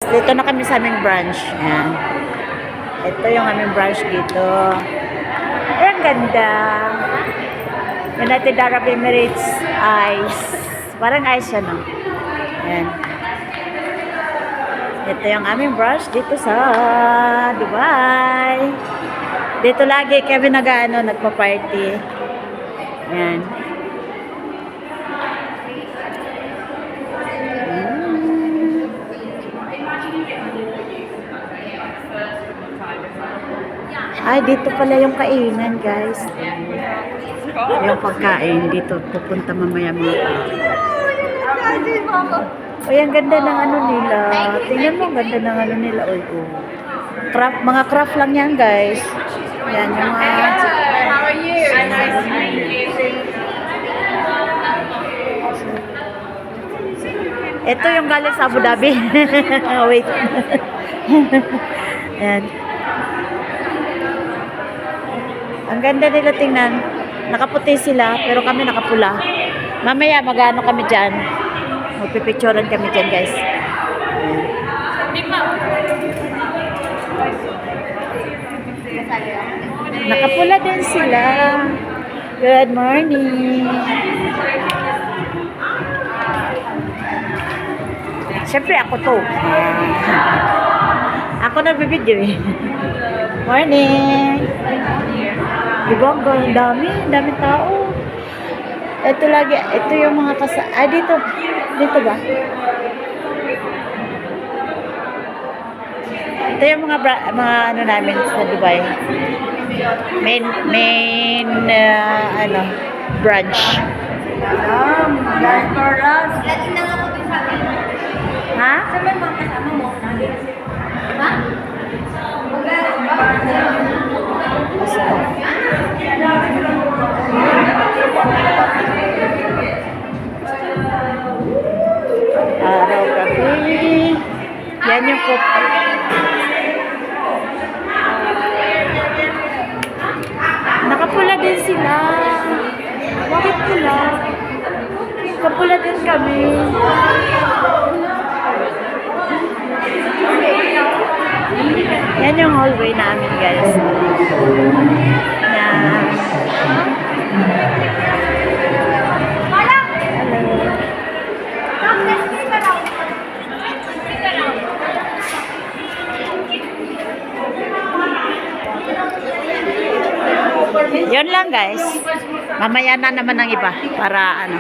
Dito na kami sa aming branch. Ayan. Ito yung aming branch dito. Ay, ang ganda. United Arab Emirates Ice. Parang ice siya, no? Ayan. Ito yung aming branch dito sa Dubai. Dito lagi kami nagpa-party. Ayan. Ay, dito pala yung kainan, guys. Yung pagkain, dito pupunta mamaya mga tao. Uy, ang ganda ng ano nila. Tingnan mo, ang ganda ng ano nila. Uy, oh. Craft, mga craft lang yan, guys. Yan, yung mga... How are you? Nice to meet you. Ito yung galing sa Abu Dhabi. Wait. Yan. Ang ganda nila tingnan. Nakaputi sila, pero kami nakapula. Mamaya mag-ano kami dyan. Magpipicturean kami dyan, guys. Nakapula din sila. Good morning. Siyempre ako to. Ako nagbibideo eh. Morning. Diba, ang dami tao. Ito lagi, ito yung mga dito ba? Ito yung mga ano namin sa Dubai. Main branch. Guys, for us. Ha? Sabi mo kasama mo. Ha? Araw gabi. Yan yung nakapula din sila. Bakit pula? Kapula din kami. Yan yung hallway namin, guys. Yan. Yun lang, guys. Mamaya na naman ang iba para ano.